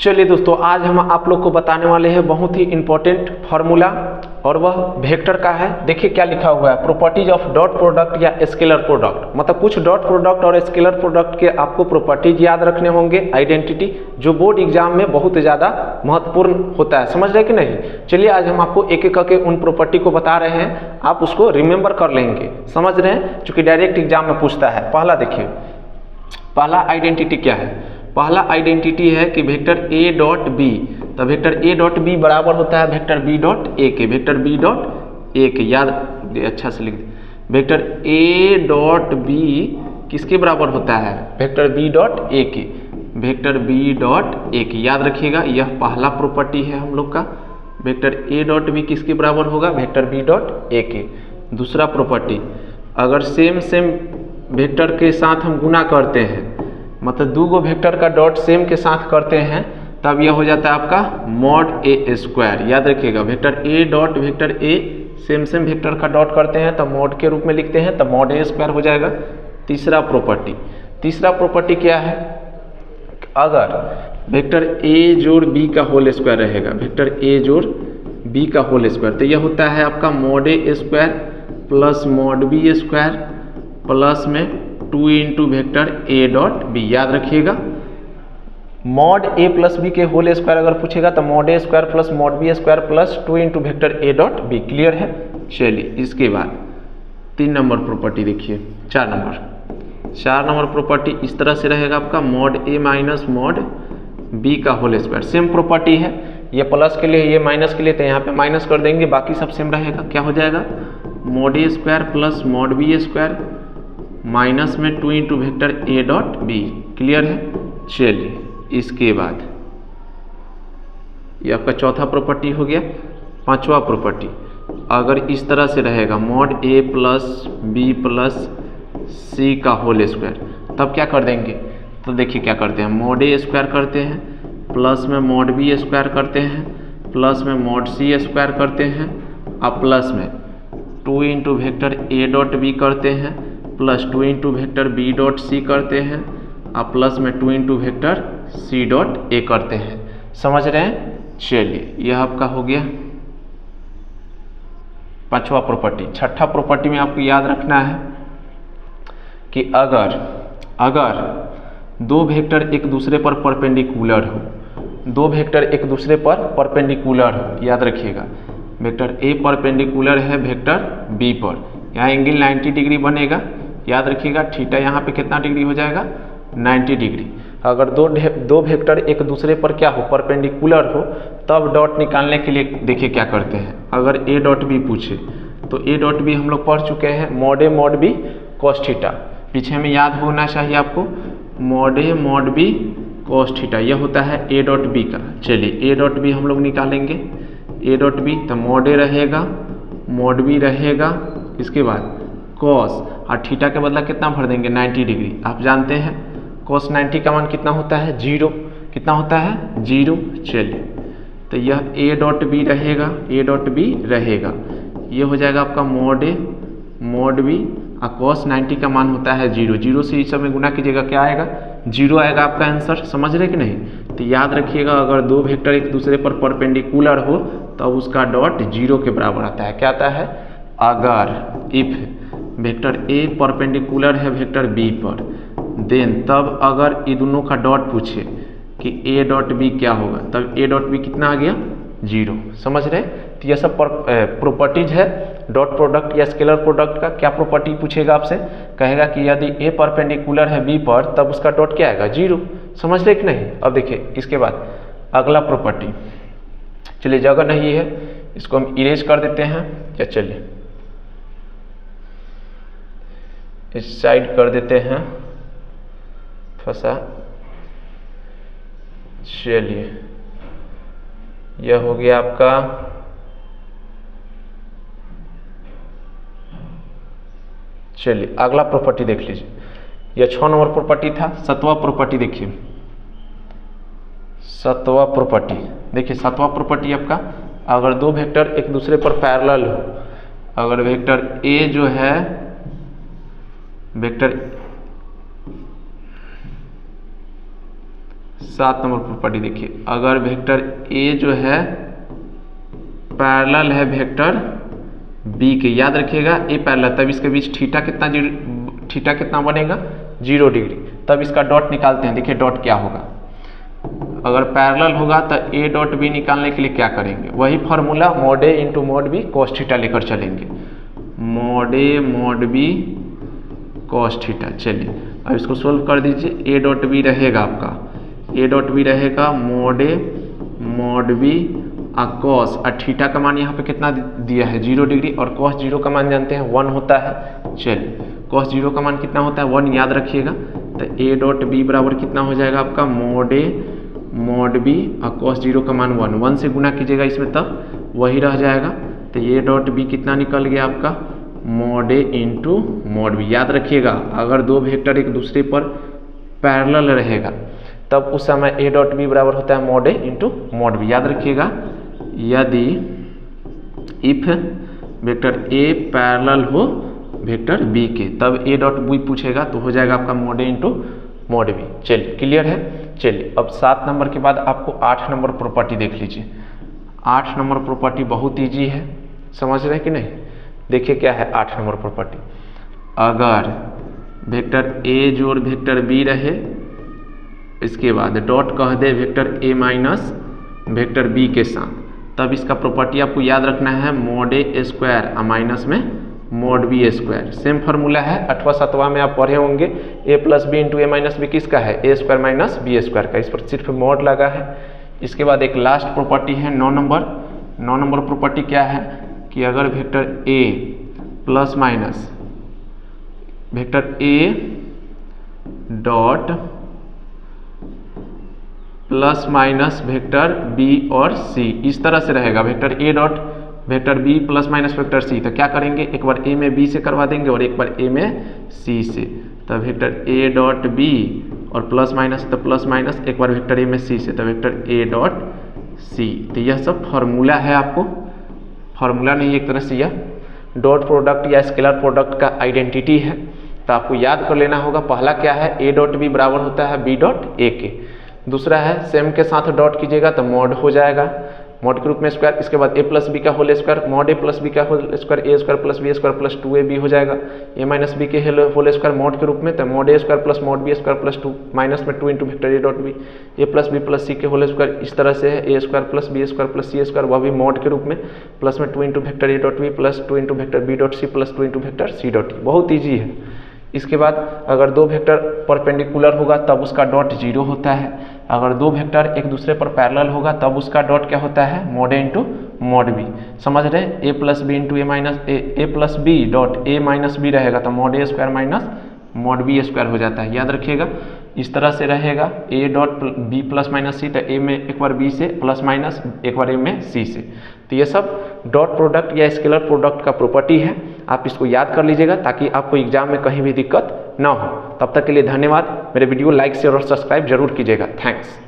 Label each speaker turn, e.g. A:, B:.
A: चलिए दोस्तों, आज हम आप लोग को बताने वाले हैं बहुत ही इंपॉर्टेंट फार्मूला और वह वेक्टर का है। देखिए क्या लिखा हुआ है, प्रॉपर्टीज ऑफ डॉट प्रोडक्ट या स्केलर प्रोडक्ट। मतलब कुछ डॉट प्रोडक्ट और स्केलर प्रोडक्ट के आपको प्रॉपर्टीज याद रखने होंगे, आइडेंटिटी, जो बोर्ड एग्जाम में बहुत ज़्यादा महत्वपूर्ण होता है। समझ रहे कि नहीं? चलिए आज हम आपको एक एक करके उन प्रॉपर्टी को बता रहे हैं, आप उसको रिमेंबर कर लेंगे। समझ रहे हैं, चूंकि डायरेक्ट एग्जाम में पूछता है। पहला देखिए, पहला आइडेंटिटी क्या है? पहला आइडेंटिटी है कि वेक्टर ए डॉट बी, तो वेक्टर ए डॉट बी बराबर होता है वेक्टर बी डॉट ए के। वेक्टर बी डॉट ए के याद अच्छा से लिख दे। वेक्टर ए डॉट बी किसके बराबर होता है? वेक्टर बी डॉट ए के। वेक्टर बी डॉट ए के याद रखिएगा, यह पहला प्रॉपर्टी है हम लोग का। वेक्टर ए डॉट बी किसके बराबर होगा? वेक्टर बी डॉट ए के। दूसरा प्रॉपर्टी, अगर सेम वेक्टर के साथ हम गुना करते हैं, मतलब दो गो वेक्टर का डॉट सेम के साथ करते हैं, तब यह हो जाता है आपका मॉड ए स्क्वायर। याद रखिएगा, vector A dot vector A same vector का डॉट करते हैं तो मॉड के रूप में लिखते हैं, तब मॉड ए स्क्वायर हो जाएगा। तीसरा प्रॉपर्टी क्या है? अगर वेक्टर ए जोड़ बी का होल स्क्वायर रहेगा, वेक्टर ए जोड़ बी का होल स्क्वायर, तो यह होता है आपका mod A square plus mod B square plus में 2 into vector A dot B. याद रखिएगा, मॉड ए प्लस बी के होल स्क्वायर अगर पूछेगा तो mod A square plus mod B square plus 2 into vector A dot B. Clear है? चलिए इसके बाद 3 नंबर प्रॉपर्टी देखिए, 4 नंबर प्रॉपर्टी इस तरह से रहेगा आपका मॉड ए माइनस मॉड बी का होल स्क्वायर। सेम प्रॉपर्टी है, ये प्लस के लिए ये माइनस के लिए, तो यहाँ पे माइनस कर देंगे, बाकी सब सेम रहेगा। क्या हो जाएगा? Mod A square plus mod B square minus में 2 into vector A dot B. Clear है? चलिए इसके बाद ये आपका चौथा प्रॉपर्टी हो गया। पांचवा प्रॉपर्टी, अगर इस तरह से रहेगा mod A plus B plus सी का होल स्क्वायर, तब क्या कर देंगे? तो देखिए क्या करते हैं, मॉड ए स्क्वायर करते हैं प्लस में मॉड बी स्क्वायर करते हैं प्लस में मॉड सी स्क्वायर करते हैं, अब प्लस में 2 into vector A dot B करते हैं plus 2 into vector B dot C करते हैं, अब प्लस में 2 into vector C dot A करते हैं। समझ रहे हैं? चलिए यह आपका हो गया पांचवा प्रॉपर्टी। छठा प्रॉपर्टी में आपको याद रखना है कि अगर दो वेक्टर एक दूसरे पर परपेंडिकुलर हो, दो वेक्टर एक दूसरे पर परपेंडिकुलर हो, याद रखिएगा, वेक्टर ए परपेंडिकुलर है वेक्टर बी पर, यहाँ एंगल 90 डिग्री बनेगा। याद रखिएगा, थीटा यहाँ पे कितना डिग्री हो जाएगा? 90 डिग्री। अगर दो वेक्टर एक दूसरे पर क्या हो? परपेंडिकुलर हो, तब डॉट निकालने के लिए देखिए क्या करते हैं। अगर ए डॉट बी पूछे तो ए डॉट बी हम लोग पढ़ चुके हैं, mod A mod B cos theta. पीछे में याद होना चाहिए आपको, mod A mod B cos theta, यह होता है ए डॉट बी का। चलिए ए डॉट बी हम लोग निकालेंगे, ए डॉट बी तो मॉड ए रहेगा मॉड बी रहेगा, इसके बाद कॉस, और थीटा के बदला कितना भर देंगे? 90 डिग्री। आप जानते हैं कॉस 90 का मान कितना होता है? 0। कितना होता है? 0। चलिए तो यह ए डॉट बी रहेगा, ए डॉट बी रहेगा, ये हो जाएगा आपका मॉड ए मॉड बी, और कॉस 90 का मान होता है 0। 0 से इस समय गुना कीजिएगा, क्या आएगा? 0 आएगा आपका आंसर। समझ रहे कि नहीं? तो याद रखिएगा, अगर दो वेक्टर एक दूसरे पर परपेंडिकुलर हो तो उसका डॉट 0 के बराबर आता है। क्या आता है? अगर इफ वेक्टर ए परपेंडिकुलर है वेक्टर बी पर, देन तब अगर ये दोनों का डॉट पूछे कि ए डॉट बी क्या होगा, तब ए डॉट बी कितना आ गया? 0। समझ रहे? तो यह सब प्रॉपर्टीज है डॉट प्रोडक्ट या स्केलर प्रोडक्ट का। क्या प्रॉपर्टी पूछेगा आपसे? कहेगा कि यदि ए परपेंडिकुलर है बी पर, तब उसका डॉट क्या आएगा? 0। समझ रहे कि नहीं? अब देखिए इसके बाद अगला प्रॉपर्टी, चलिए जगह नहीं है, इसको हम इरेज कर देते हैं, या चलिए इस साइड कर देते हैं थोड़ा सा। चलिए यह हो गया आपका चलिए अगला प्रॉपर्टी देख लीजिए, यह 6 नंबर प्रॉपर्टी था। 7वां प्रॉपर्टी देखिए, 7वां प्रॉपर्टी देखिए, 7वां प्रॉपर्टी आपका, अगर दो वेक्टर एक दूसरे पर पैरेलल हो, अगर वेक्टर ए जो है वेक्टर 7 नंबर प्रॉपर्टी देखिए, अगर वेक्टर ए जो है पैरेलल है वेक्टर बी के, याद रखिएगा ए पैरेलल, तब इसके बीच थीटा कितना बनेगा 0 डिग्री, तब इसका डॉट निकालते हैं। देखिए डॉट क्या होगा, अगर पैरेलल होगा तो ए डॉट बी निकालने के लिए क्या करेंगे, वही formula mod A into mod B cos theta लेकर चलेंगे, mod A mod B cos theta. चलिए अब इसको सोल्व कर दीजिए, ए डॉट बी रहेगा आपका, ए डॉट बी रहेगा mod A mod B cos, और थीटा का मान यहाँ पे कितना दिया है 0 डिग्री, और कॉस 0 का मान जानते हैं 1 होता है। चलिए कॉस 0 का मान कितना होता है 1, याद रखिएगा। तो ए डॉट बी बराबर कितना हो जाएगा आपका मॉड ए मॉड बी और कॉस 0 का मान 1 से गुना कीजिएगा इसमें, तब वही रह जाएगा। तो ए डॉट बी कितना निकल गया आपका mod A into mod B. याद रखिएगा अगर दो वेक्टर एक दूसरे पर पैरेलल रहेगा तब उस समय ए डॉट बी बराबर होता है mod A into mod B. याद रखिएगा यदि इफ वेक्टर ए पैरेलल हो वेक्टर बी के, तब ए डॉट बी पूछेगा तो हो जाएगा आपका mod A into mod B. चलिए क्लियर है। चलिए अब 7 नंबर के बाद आपको 8 नंबर प्रॉपर्टी देख लीजिए। 8 नंबर प्रॉपर्टी बहुत ईजी है, समझ रहे हैं कि नहीं। देखिए क्या है 8 नंबर प्रॉपर्टी, अगर वेक्टर ए जोड़ वेक्टर बी रहे, इसके बाद डॉट कह दे vector A minus vector B के साथ, तब इसका प्रॉपर्टी आपको याद रखना है मॉड ए स्क्वायर और माइनस में mod B square. Same formula है 8वां 7वां में आप पढ़े होंगे, A plus B into A minus B किसका है A square minus B square का, इस पर सिर्फ मॉड लगा है। इसके बाद एक लास्ट प्रॉपर्टी है 9 नंबर प्रॉपर्टी क्या है कि अगर vector A plus minus vector A dot plus minus vector B और सी इस तरह से रहेगा, vector A dot vector B plus minus vector C, तो क्या करेंगे एक बार ए में बी से करवा देंगे और एक बार ए में सी से। तो वेक्टर ए डॉट बी और प्लस माइनस तो प्लस माइनस, एक बार वेक्टर ए में सी से, तो वेक्टर ए डॉट सी। तो यह सब फार्मूला है, आपको फार्मूला नहीं एक तरह से यह डॉट प्रोडक्ट या स्केलर प्रोडक्ट का आइडेंटिटी है, तो आपको याद कर लेना होगा। पहला क्या है ए डॉट बी बराबर होता है बी डॉट ए के, दूसरा है सेम के साथ डॉट कीजिएगा तो मॉड हो जाएगा, मॉड के रूप में स्क्वायर। इसके बाद ए प्लस बी का whole square, mod A plus B का whole square A square plus B square plus 2ab हो जाएगा। ए माइनस बी के होल स्क्वायर मॉड के रूप में, तो mod A square plus mod B square plus 2 minus में 2 into vector A dot B, A plus B plus C के whole square इस तरह से है A square plus B square plus C square, वह भी मॉड के रूप में, प्लस में 2 into vector A dot B plus 2 into vector B dot C plus 2 into vector C dot E. बहुत ईजी है। इसके बाद अगर दो वेक्टर परपेंडिकुलर होगा तब उसका डॉट 0 होता है, अगर दो वेक्टर एक दूसरे पर पैरेलल होगा तब उसका डॉट क्या होता है mod A into mod B. समझ रहे, A plus B into A minus A plus B dot A minus B रहेगा तो mod A square minus mod B square हो जाता है। याद रखिएगा इस तरह से रहेगा A dot B plus minus C, तो ए में एक बार बी से प्लस माइनस एक बार ए में सी से। तो ये सब डॉट प्रोडक्ट या स्केलर प्रोडक्ट का प्रॉपर्टी है, आप इसको याद कर लीजिएगा ताकि आपको एग्जाम में कहीं भी दिक्कत ना हो। तब तक के लिए धन्यवाद। मेरे वीडियो लाइक शेयर और सब्सक्राइब जरूर कीजिएगा। थैंक्स।